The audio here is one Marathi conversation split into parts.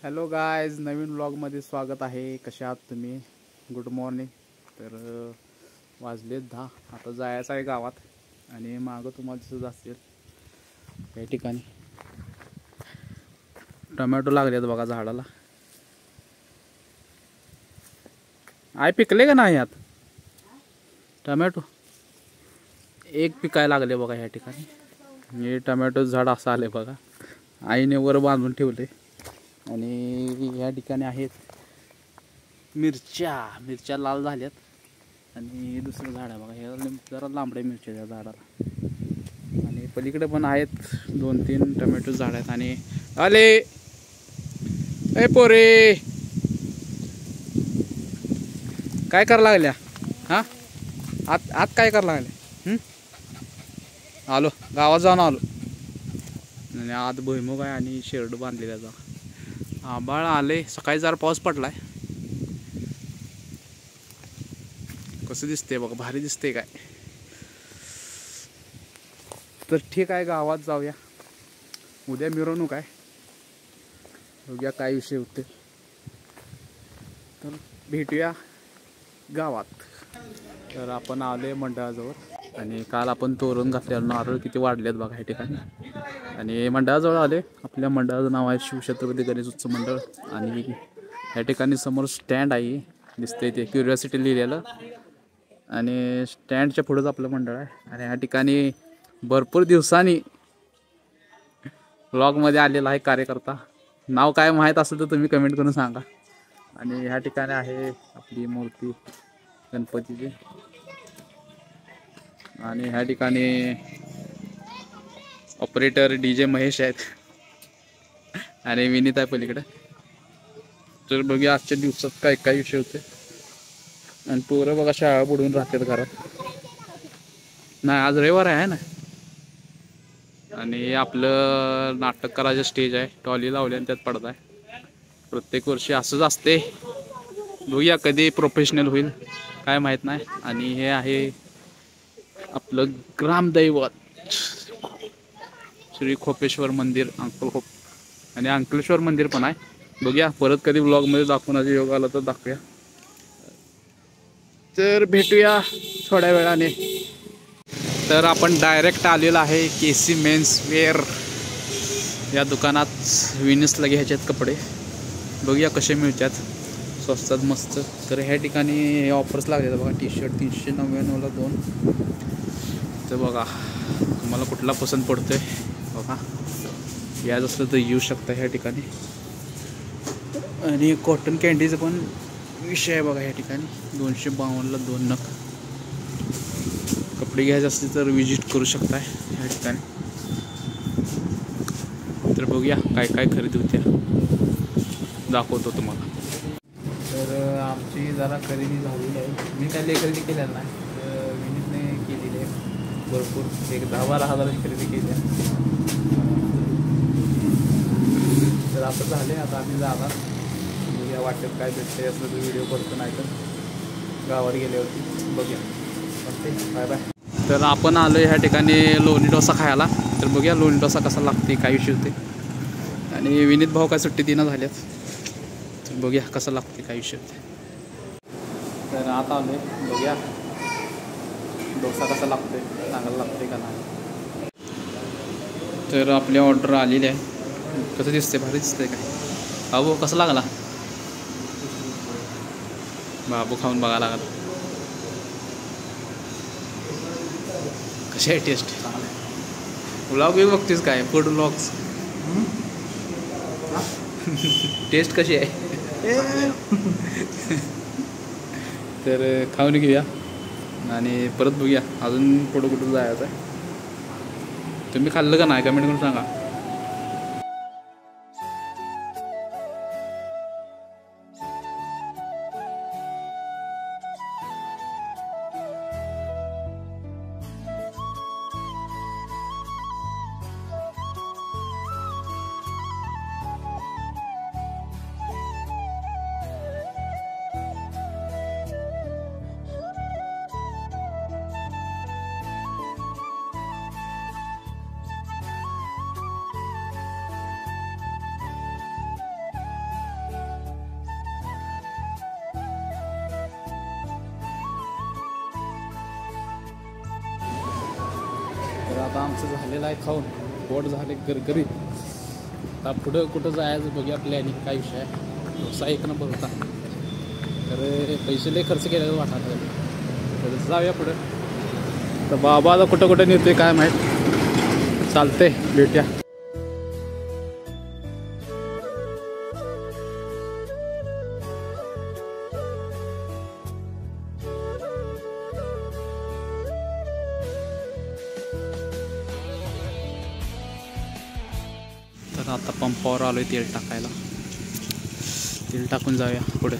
हॅलो गायज, नवीन व्लॉगमध्ये स्वागत आहे. कसे आहात तुम्ही? Good morning. तर वाजलेत 10. आता जायचं आहे गावात आणि मागं तुम्हाला दिसत असेल या ठिकाणी टोमॅटो लागलेत बघा झाडाला. आय पिकले का नाही यात टोमॅटो? एक पिकायला लागले बघा या ठिकाणी. हे टोमॅटो झाड असं आले बघा, आईने वर बांधून ठेवले. आणि या ठिकाणी आहेत मिरच्या लाल झाल्यात. आणि दुसरं झाड आहे बघा, हे जरा लांबड्या मिरच्या त्या झाडाला. आणि पलीकडे पण आहेत 2-3 टोमॅटो झाड आहेत. आणि आले ए पोरे, काय करायला लागल्या? हां, आत काय करायला लागले? आलो, गावात जाऊन आलो. आणि आत भुईमुग आहे आणि शेरड बांधलेला जा. आभाळ आले, सकाळी जरा पाऊस पडलाय. कसं दिसते बघा, भारी दिसते काय. तर ठीक आहे, गावात जाऊया. उद्या मिरवणूक आहे, बघूया काय विषय होते. तर भेटूया गावात. तर आपण आले मंडळाजवळ आणि काल आपण तोरण घातलेलं नारळ किती वाढलेत बघा या ठिकाणी. आणि मंडळाजवळ आले. आपल्या मंडळाचं नाव आहे शिवछत्रपती गणेश उत्सव मंडळ. आणि या ठिकाणी समोर स्टँड आहे, दिसते ते क्युरिओसिटी लिहिलेलं. आणि स्टँडच्या पुढेच आपलं मंडळ आहे. आणि या ठिकाणी भरपूर दिवसांनी व्लॉगमध्ये आलेला आहे कार्यकर्ता. नाव काय माहीत असेल तर तुम्ही कमेंट करून सांगा. आणि ह्या ठिकाणी आहे आपली मूर्ती गणपतीची. आणि ह्या ठिकाणी ऑपरेटर DJ महेश आहेत आणि विनीत आहे पलीकडे. तर बघूया आजच्या दिवसात काय काय विषय होते. आणि पोरं बघा शाळा बुडवून राहतात घरात. नाही, आज रविवार आहे ना. आणि आपलं नाटक करायचं स्टेज आहे, टॉली लावली आणि त्यात पडत आहे. प्रत्येक वर्षी असंच असते. बघूया कधी प्रोफेशनल होईल काय माहीत नाही. आणि हे आहे आपलं ग्रामदैवत श्री खोपेश्वर मंदिर, अंकलखोप. आणि अंकलेश्वर मंदिर पण आहे. बघूया परत कधी व्लॉगमध्ये दाखवण्याचा योग आला तर दाखवूया. तर भेटूया थोड्या वेळाने. तर आपण डायरेक्ट आलेलो आहे KC मेन्स वेअर या दुकानात. विनीसला घ्यायचे आहेत कपडे, बघूया कसे मिळतात स्वस्तात मस्त. तर ह्या ठिकाणी ऑफर्स लागले बघा. टी-शर्ट 399ला 2. तर बघा तुम्हाला कुठला पसंत पडतोय बघा, याच असलं तर येऊ शकता ह्या ठिकाणी. आणि कॉटन कॅन्डीचं पण विषय आहे बघा ह्या ठिकाणी. 252ला 2 नग. कपडे घ्यायचे असतील तर विजिट करू शकताय ह्या ठिकाणी. तर बघूया काय काय खरेदी होत्या, दाखवतो तुम्हाला. तर आमची जरा खरेदी झालेली आहे. मी काय लई खरेदी केलेलं नाही, विनीतने केलेली आहे भरपूर. एक 10-12 हजाराची खरेदी केली आहे. तर आता झाले, आता आम्ही जाणार. बघूया वाटेत काय भेटते असलं तर व्हिडिओ करतो, नाही तर गावात गेल्यावरती बघूया. Bye bye. तर आपण आलो ह्या ठिकाणी लोणी डोसा खायला. तर बघूया लोणी डोसा कसा लागते, काय विषय होते. आणि विनीत भाऊ काय सुट्टी दिनं झाल्यात, तर बघूया कसं लागते, काय विषय होते. तर आता आलो, बघूया डोसा कसा लागतोय, चांगला लागते का नाही. तर आपली ऑर्डर आलेली आहे. कसं दिसते, भारी दिसतंय काय. बाबू कसं लागला? बाबू खाऊन बघा लागला कशी आहे टेस्ट. व्लॉग बी बघतेस काय, फूड व्लॉग्स. टेस्ट कशी आहे तर खाऊन घेऊया आणि परत बघूया अजून पुढं कुठं जायचं आहे. तुम्ही खाल्लं का नाही कमेंट करून सांगा. तर आता आमचं झालेलं आहे खाऊन, पोट झाले गरगरीत. आता पुढं कुठं जायचं बघूया प्लॅनिंग, काय विषय आहे. डोसा एक नंबर होता, तर पैसे लय खर्च केल्याचं वाटत झाले. तर जाऊया पुढं. तर बाबा आता कुठं कुठं नेतोय काय माहीत. चालतंय, भेटूया. तर आता पंपावर आलोय तेल टाकायला. तेल टाकून जाऊया पुढे.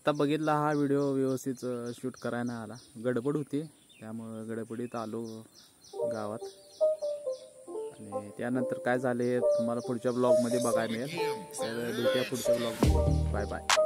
आता बघितला हा व्हिडिओ व्यवस्थित शूट करायला नाही आला, गडबड होती, त्यामुळे गडबडीत आलो गावात. आणि त्यानंतर काय झाले तुम्हाला पुढच्या ब्लॉगमध्ये बघायला मिळेल. तर भेटूया पुढच्या ब्लॉगमध्ये. Bye bye.